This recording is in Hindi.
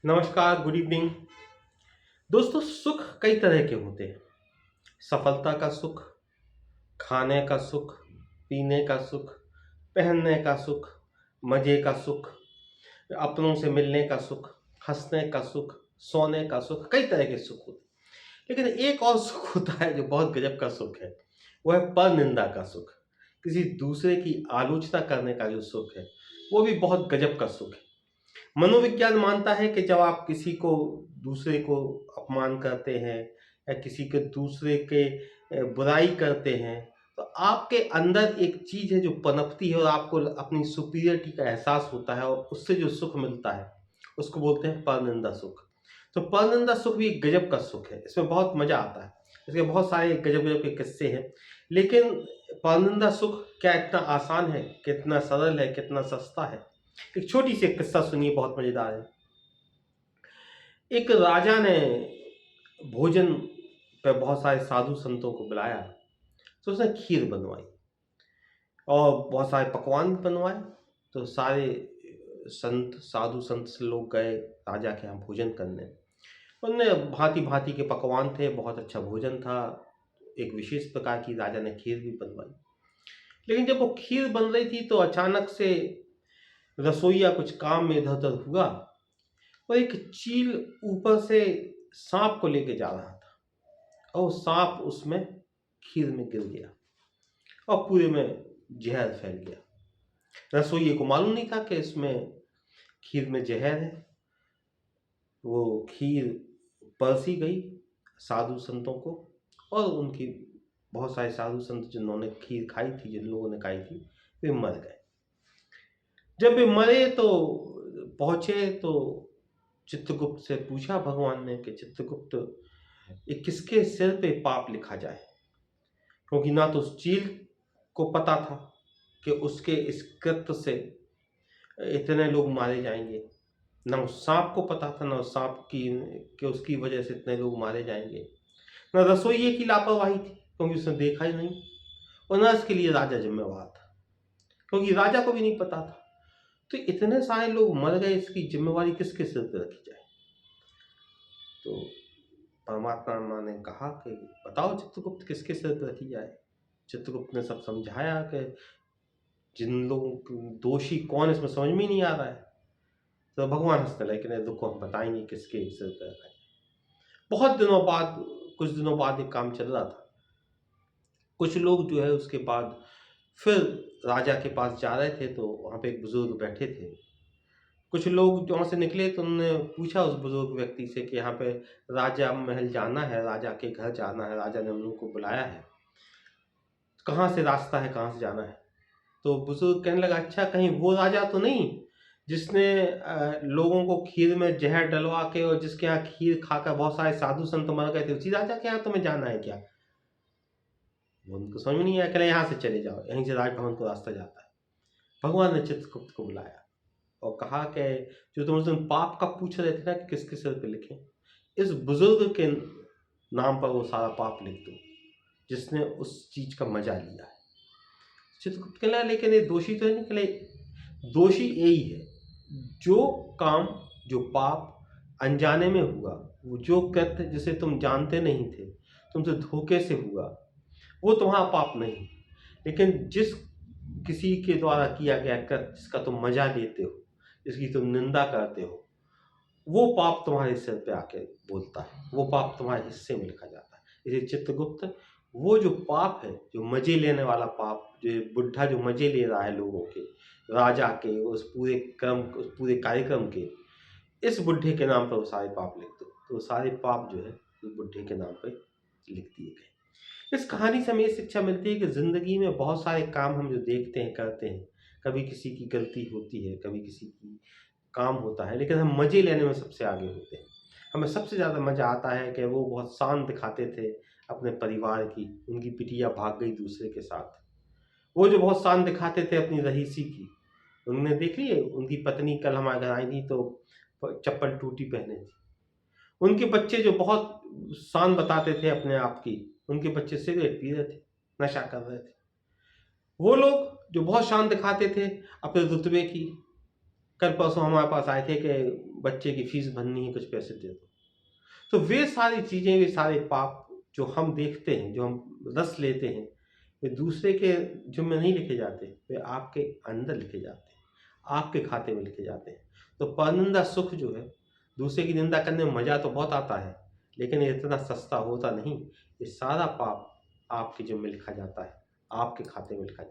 नमस्कार, गुड इवनिंग। दोस्तों, सुख कई तरह के होते हैं। सफलता का सुख, खाने का सुख, पीने का सुख, पहनने का सुख, मज़े का सुख, अपनों से मिलने का सुख, हँसने का सुख, सोने का सुख, कई तरह के सुख होते हैं। लेकिन एक और सुख होता है जो बहुत गज़ब का सुख है, वो है परनिंदा का सुख। किसी दूसरे की आलोचना करने का जो सुख है, वो भी बहुत गज़ब का सुख है। मनोविज्ञान मानता है कि जब आप किसी को दूसरे को अपमान करते हैं या किसी के दूसरे के बुराई करते हैं, तो आपके अंदर एक चीज़ है जो पनपती है और आपको अपनी सुपीरियरिटी का एहसास होता है और उससे जो सुख मिलता है, उसको बोलते हैं परनिंदा सुख। तो परनिंदा सुख भी एक गज़ब का सुख है, इसमें बहुत मज़ा आता है। इसके बहुत सारे गज़ब-गज़ब के किस्से हैं, लेकिन परनिंदा सुख क्या इतना आसान है, कितना सरल है, कितना सस्ता है? एक छोटी सी एक किस्सा सुनिए, बहुत मजेदार है। एक राजा ने भोजन पे बहुत सारे साधु संतों को बुलाया, तो उसने खीर बनवाई और बहुत सारे पकवान भी बनवाए। तो सारे संत साधु संत से लोग गए राजा के यहाँ भोजन करने। उनमें भांति भांति के पकवान थे, बहुत अच्छा भोजन था। एक विशेष प्रकार की राजा ने खीर भी बनवाई। लेकिन जब वो खीर बन रही थी तो अचानक से रसोईया कुछ काम में इधर उधर हुआ और एक चील ऊपर से सांप को लेके जा रहा था और सांप उसमें खीर में गिर गया और पूरे में जहर फैल गया। रसोइये को मालूम नहीं था कि इसमें खीर में जहर है। वो खीर परसी गई साधु संतों को और उनकी बहुत सारे साधु संत जिन्होंने खीर खाई थी, जिन लोगों ने खाई थी, वे मर गए। जब वे मरे तो पहुंचे तो चित्रगुप्त से पूछा भगवान ने कि चित्रगुप्त, ये किसके सिर पे पाप लिखा जाए? क्योंकि ना तो उस चील को पता था कि उसके इस कृत्य से इतने लोग मारे जाएंगे, ना उस सांप को पता था, ना उस सांप की कि उसकी वजह से इतने लोग मारे जाएंगे, ना रसोइये की लापरवाही थी क्योंकि उसने देखा ही नहीं, और ना इसके लिए राजा जिम्मेवार था क्योंकि राजा को भी नहीं पता था। तो इतने सारे लोग मर गए, इसकी जिम्मेवारी किसके सिर पर रखी जाए? तो परमात्मा ने कहा कि बताओ चित्रगुप्त, किसके सिर पर रखी जाए? चित्रगुप्त ने सब समझाया कि जिन लोगों दोषी कौन, इसमें समझ में ही नहीं आ रहा है। तो भगवान हंसने लगे कि नहीं, दुखो हम बताएंगे किसके सिर पर रखा है। बहुत दिनों बाद, कुछ दिनों बाद एक काम चल रहा था। कुछ लोग जो है उसके बाद फिर राजा के पास जा रहे थे, तो वहाँ पे एक बुजुर्ग बैठे थे। कुछ लोग जो वहाँ से निकले तो उन्होंने पूछा उस बुजुर्ग व्यक्ति से कि यहाँ पे राजा महल जाना है, राजा के घर जाना है, राजा ने हम लोग को बुलाया है, कहाँ से रास्ता है, कहाँ से जाना है? तो बुजुर्ग कहने लगा, अच्छा कहीं वो राजा तो नहीं जिसने लोगों को खीर में जहर डलवा के और जिसके यहाँ खीर खाकर बहुत सारे साधु संत मर गए थे, उसी राजा के यहाँ तुम्हें जाना है क्या? उनको समझ में नहीं आया, कहले यहाँ से चले जाओ, यहीं से राजभवन को रास्ता जाता है। भगवान ने चित्रगुप्त को बुलाया और कहा कि जो तुम उस दिन पाप का पूछ रहे थे ना कि किसके सिर पे लिखें, इस बुजुर्ग के नाम पर वो सारा पाप लिख दो जिसने उस चीज का मजा लिया है। चित्रगुप्त कहला, लेकिन ये दोषी तो है नहीं? कहले दोषी यही है जो काम, जो पाप अनजाने में हुआ, वो जो कृत्य जिसे तुम जानते नहीं थे, तुमसे धोखे से हुआ, वो तुम्हारा पाप नहीं। लेकिन जिस किसी के द्वारा किया गया कृत्य जिसका तुम मजा लेते हो, जिसकी तुम निंदा करते हो, वो पाप तुम्हारे सिर पे आके बोलता है, वो पाप तुम्हारे हिस्से में लिखा जाता है। इसलिए चित्रगुप्त, वो जो पाप है, जो मजे लेने वाला पाप, जो बुढ़ा जो मजे ले रहा है लोगों के, राजा के, उस पूरे क्रम, उस पूरे कार्यक्रम के, इस बुढ़े के नाम पर वो सारे पाप लिख दो, तो वो सारे पाप जो है उस बुढ़े के नाम पर लिख दिए गए। इस कहानी से हमें ये शिक्षा मिलती है कि जिंदगी में बहुत सारे काम हम जो देखते हैं, करते हैं, कभी किसी की गलती होती है, कभी किसी की काम होता है, लेकिन हम मज़े लेने में सबसे आगे होते हैं। हमें सबसे ज़्यादा मज़ा आता है कि वो बहुत शान दिखाते थे अपने परिवार की, उनकी बिटिया भाग गई दूसरे के साथ। वो जो बहुत शान दिखाते थे अपनी रईसी की, उन्होंने देख लिए उनकी पत्नी कल हमारे घर आई थी तो चप्पल टूटी पहने थी। उनके बच्चे जो बहुत शान बताते थे अपने आप की, उनके बच्चे सिगरेट पी रहे थे, नशा कर रहे थे। वो लोग जो बहुत शान दिखाते थे अपने रुतबे की, कल परसों हमारे पास आए थे कि बच्चे की फीस भरनी है, कुछ पैसे दे दो। तो वे सारी चीज़ें, वे सारे पाप जो हम देखते हैं, जो हम रस लेते हैं, वे दूसरे के ज़िम्मे नहीं लिखे जाते, वे आपके अंदर लिखे जाते हैं, आपके खाते में लिखे जाते हैं। तो परनिंदा सुख जो है, दूसरे की निंदा करने में मज़ा तो बहुत आता है, लेकिन ये इतना सस्ता होता नहीं। ये सारा पाप आपके ज़िम्मे लिखा जाता है, आपके खाते में लिखा जाता है।